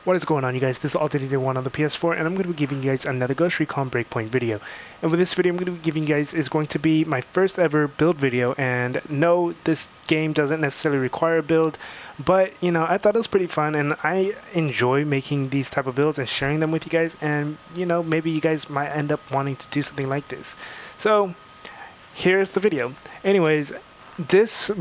What is going on, you guys? This is Alternate1 on the PS4, and I'm going to be giving you guys another Recon Breakpoint video. And with this video, I'm going to be giving you guys is going to be my first ever build video. And no, this game doesn't necessarily require a build, but you know, I thought it was pretty fun, and I enjoy making these type of builds and sharing them with you guys. And you know, maybe you guys might end up wanting to do something like this. So here's the video. Anyways, this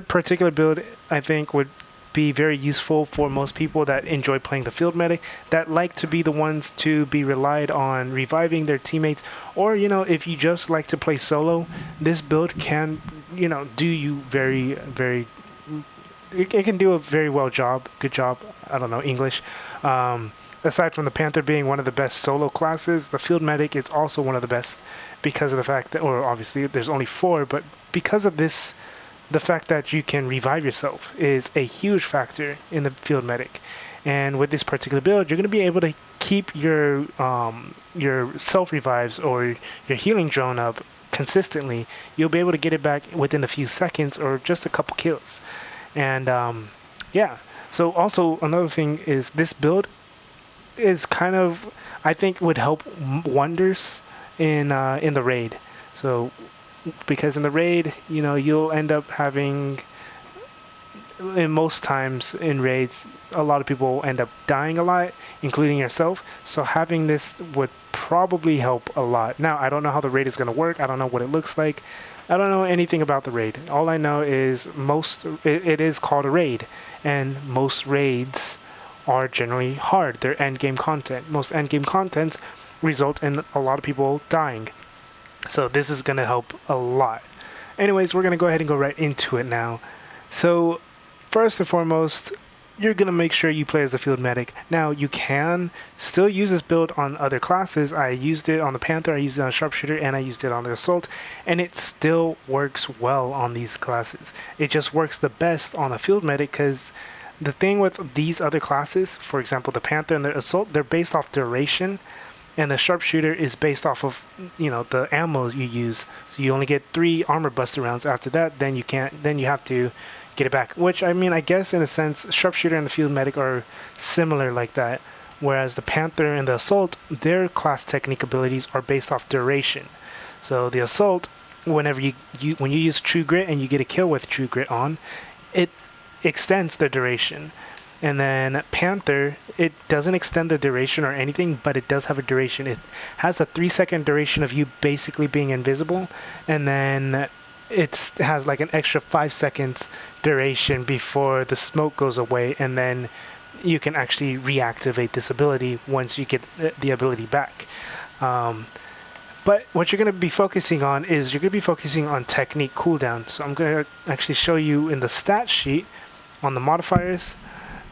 particular build I think would be very useful for most people that enjoy playing the field medic, that like to be the ones to be relied on reviving their teammates, or you know, if you just like to play solo, this build can, you know, do you it can do a very good job. I don't know English. Aside from the Panther being one of the best solo classes, the field medic is also one of the best because of the fact that, or obviously there's only 4, but because of this, the fact that you can revive yourself is a huge factor in the field medic. And with this particular build, you're going to be able to keep your self revives or your healing drone up consistently. You'll be able to get it back within a few seconds or just a couple kills. And yeah. So also another thing is this build is kind of, I think, would help wonders in the raid. So because in the raid, you know, you'll end up having, in most times in raids, a lot of people end up dying a lot, including yourself. So having this would probably help a lot. Now, I don't know how the raid is going to work. I don't know what it looks like. I don't know anything about the raid. All I know is it is called a raid, and most raids are generally hard. They're endgame content. Most endgame contents result in a lot of people dying. So this is going to help a lot. Anyways, we're going to go ahead and go right into it now. So first and foremost, you're going to make sure you play as a field medic. Now, you can still use this build on other classes. I used it on the Panther, I used it on Sharpshooter, and I used it on the Assault, and it still works well on these classes. It just works the best on a field medic because the thing with these other classes, for example, the Panther and the Assault, they're based off duration. And the Sharpshooter is based off of, you know, the ammo you use. So you only get 3 armor buster rounds. After that, then you have to get it back. Which, I mean, I guess in a sense, Sharpshooter and the Field Medic are similar like that. Whereas the Panther and the Assault, their class technique abilities are based off duration. So the Assault, whenever when you use True Grit and you get a kill with True Grit on, it extends the duration. And then Panther, it doesn't extend the duration or anything, but it does have a duration. It has a 3-second duration of you basically being invisible, and then it has like an extra 5 seconds duration before the smoke goes away, and then you can actually reactivate this ability once you get the ability back. But what you're going to be focusing on is you're going to be focusing on technique cooldown. So I'm going to actually show you in the stat sheet on the modifiers.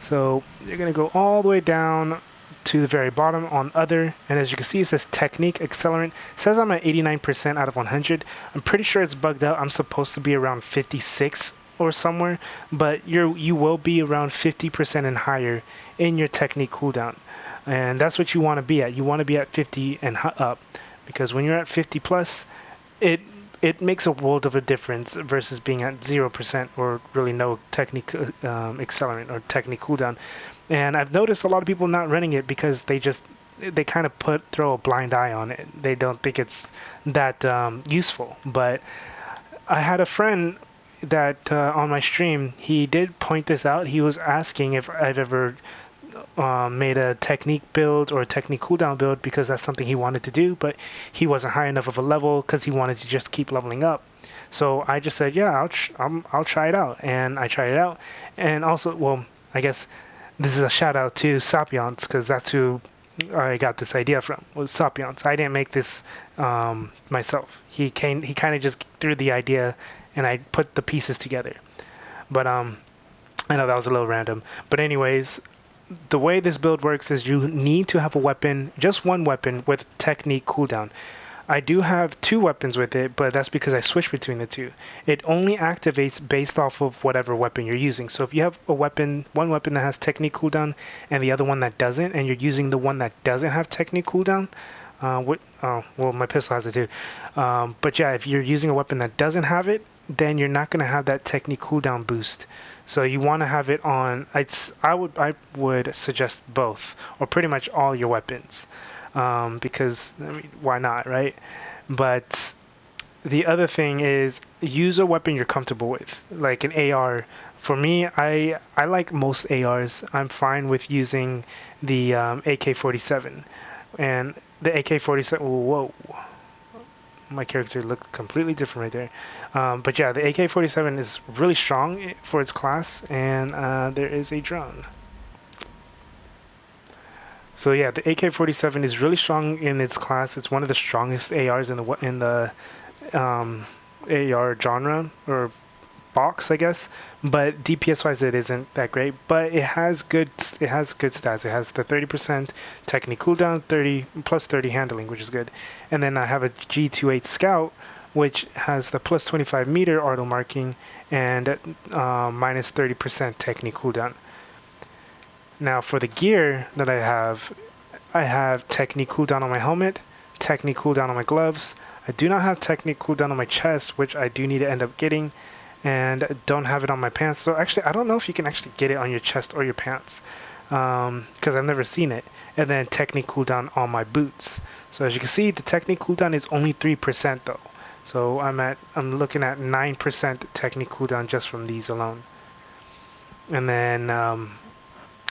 So you're going to go all the way down to the very bottom on other, and as you can see, it says technique accelerant. It says I'm at 89% out of 100. I'm pretty sure it's bugged out. I'm supposed to be around 56 or somewhere, but you will be around 50% and higher in your technique cooldown, and that's what you want to be at. You want to be at 50 and up, because when you're at 50 plus, it makes a world of a difference versus being at 0% or really no technique accelerant or technique cooldown. And I've noticed a lot of people not running it because they kind of throw a blind eye on it. They don't think it's that useful. But I had a friend that on my stream, he did point this out. He was asking if I've ever made a technique build or a technique cooldown build, because that's something he wanted to do, but he wasn't high enough of a level because he wanted to just keep leveling up. So I just said, yeah, I'll try it out, and I tried it out. And also, well, I guess this is a shout out to Sapience, because that's who I got this idea from, was Sapience. I didn't make this myself. He kind of just threw the idea, and I put the pieces together. But I know that was a little random. But anyways, the way this build works is you need to have a weapon, just one weapon with technique cooldown. I do have 2 weapons with it, but that's because I switch between the 2. It only activates based off of whatever weapon you're using. So if you have one weapon that has technique cooldown and the other one that doesn't, and you're using the one that doesn't have technique cooldown, well, my pistol has it too. But yeah, if you're using a weapon that doesn't have it, then you're not going to have that technique cooldown boost. So you want to have it on. I would suggest both, or pretty much all your weapons, because I mean, why not, right? But the other thing is use a weapon you're comfortable with, like an AR. For me, I like most ARs. I'm fine with using the AK-47, and the AK-47. Whoa, my character looked completely different right there. But yeah, the AK-47 is really strong for its class, and there is a drone. So yeah, the AK-47 is really strong in its class. It's one of the strongest ARs in the AR genre or box, I guess. But DPS wise, it isn't that great. But it has good stats. It has the 30% technique cooldown, 30 plus 30 handling, which is good. And then I have a G28 Scout, which has the plus 25 meter auto marking and minus 30% technique cooldown. Now for the gear that I have technique cooldown on my helmet, technique cooldown on my gloves. I do not have technique cooldown on my chest, which I do need to end up getting, and don't have it on my pants. So actually, I don't know if you can actually get it on your chest or your pants, because I've never seen it. And then technique cooldown on my boots. So as you can see, the technique cooldown is only 3% though. So I'm looking at 9% technique cooldown just from these alone. And then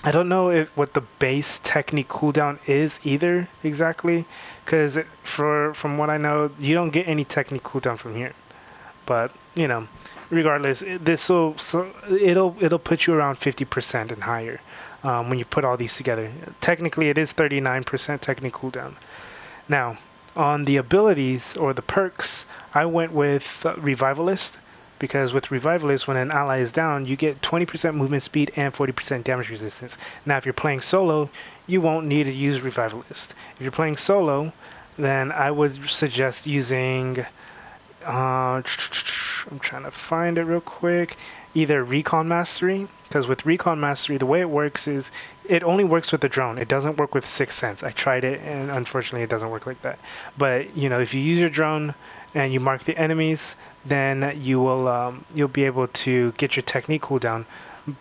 I don't know what the base technique cooldown is either exactly, because from what I know, you don't get any technique cooldown from here. But you know, regardless, it'll put you around 50% and higher when you put all these together. Technically, it is 39% technique cooldown. Now, on the abilities or the perks, I went with Revivalist. Because with Revivalist, when an ally is down, you get 20% movement speed and 40% damage resistance. Now, if you're playing solo, you won't need to use Revivalist. If you're playing solo, then I would suggest using... I'm trying to find it real quick. Either Recon Mastery, because with Recon Mastery, the way it works is it only works with the drone. It doesn't work with Sixth Sense. I tried it, and unfortunately, it doesn't work like that. But you know, if you use your drone and you mark the enemies, then you'll be able to get your technique cooldown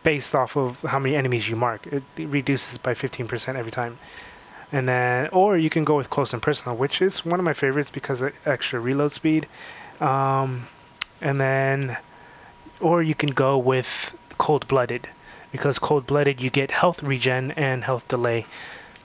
based off of how many enemies you mark. It reduces by 15% every time. And then, or you can go with close and personal, which is one of my favorites because of extra reload speed. And then, or you can go with cold-blooded, because cold-blooded you get health regen and health delay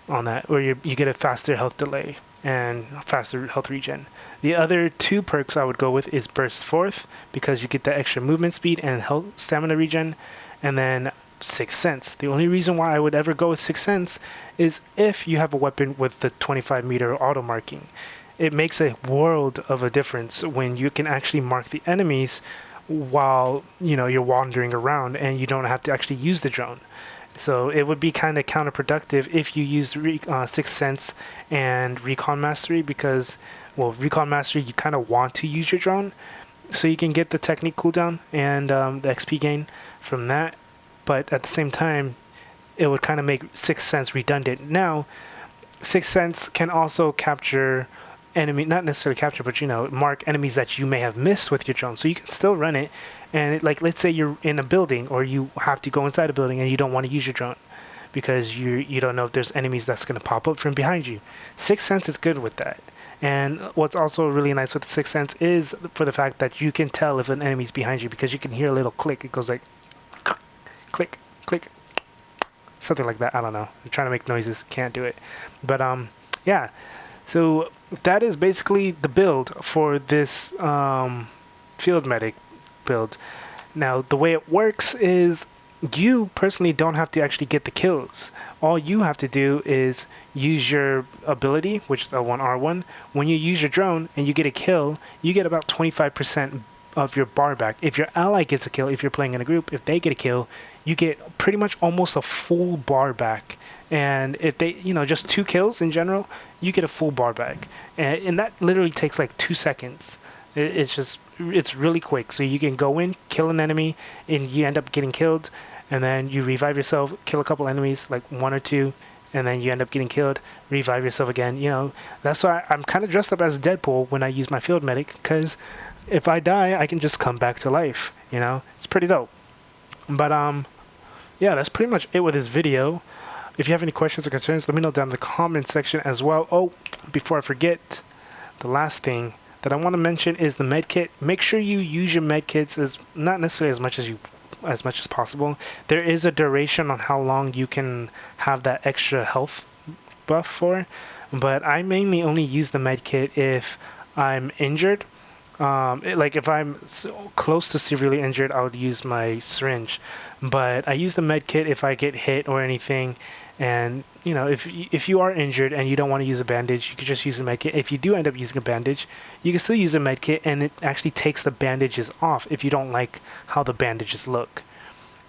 on that, or you get a faster health delay and faster health regen. The other two perks I would go with is burst forth, because you get the extra movement speed and health stamina regen, and then Sixth Sense. The only reason why I would ever go with Sixth Sense is if you have a weapon with the 25 meter auto marking. It makes a world of a difference when you can actually mark the enemies while you're wandering around and you don't have to actually use the drone. So it would be kind of counterproductive if you used Sixth Sense and Recon Mastery, because, well, Recon Mastery, you kind of want to use your drone so you can get the technique cooldown and the XP gain from that. But at the same time, it would kind of make Sixth Sense redundant. Now, Sixth Sense can also capture enemy, not necessarily capture, but mark enemies that you may have missed with your drone. So you can still run it, and like, let's say you're in a building or you have to go inside a building and you don't want to use your drone because you don't know if there's enemies that's going to pop up from behind you. Sixth Sense is good with that. And what's also really nice with the Sixth Sense is for the fact that you can tell if an enemy's behind you, because you can hear a little click. It goes like click, click, something like that. I don't know. I'm trying to make noises, can't do it. But yeah. So that is basically the build for this field medic build. Now, the way it works is you personally don't have to actually get the kills. All you have to do is use your ability, which is L1R1. When you use your drone and you get a kill, you get about 25% of your bar back. If your ally gets a kill, if you're playing in a group, if they get a kill, you get pretty much almost a full bar back. And if they, just 2 kills in general, you get a full bar back. And that literally takes like 2 seconds. It's really quick. So you can go in, kill an enemy, and you end up getting killed. And then you revive yourself, kill a couple enemies, like 1 or 2, and then you end up getting killed, revive yourself again. You know, that's why I'm kind of dressed up as Deadpool when I use my field medic, because if I die, I can just come back to life. You know, it's pretty dope. But yeah, that's pretty much it with this video. If you have any questions or concerns, let me know down in the comment section as well. Oh, before I forget, the last thing that I want to mention is the medkit. Make sure you use your medkits as not necessarily as much as possible. There is a duration on how long you can have that extra health buff for, but I mainly only use the medkit if I'm injured. Like if I'm close to severely injured, I would use my syringe, but I use the medkit if I get hit or anything. And you know, if you are injured and you don't want to use a bandage, you could just use a medkit. If you do end up using a bandage, you can still use a medkit, and it actually takes the bandages off if you don't like how the bandages look.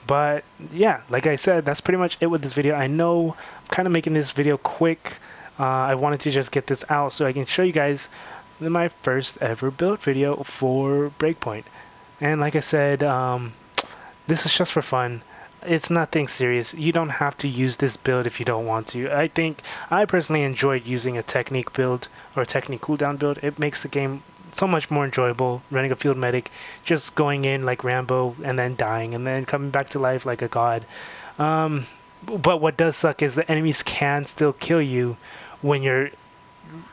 But yeah, like I said, that's pretty much it with this video. I know I'm kind of making this video quick. I wanted to just get this out so I can show you guys my first ever build video for Breakpoint. And like I said, this is just for fun. It's nothing serious. You don't have to use this build if you don't want to. I think I personally enjoyed using a technique build or a technique cooldown build. It makes the game so much more enjoyable, running a field medic, just going in like Rambo and then dying and then coming back to life like a god. But what does suck is the enemies can still kill you when you're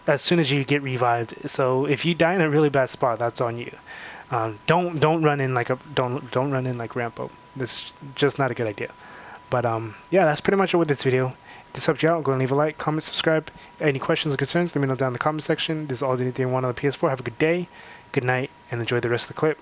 as soon as you get revived. So if you die in a really bad spot, that's on you. Don't run in like Rambo. This is just not a good idea. But yeah, that's pretty much it with this video. If this helped you out, go and leave a like, comment, subscribe. Any questions or concerns, let me know down in the comment section. This is all anything you want on the PS4. Have a good day, good night, and enjoy the rest of the clip.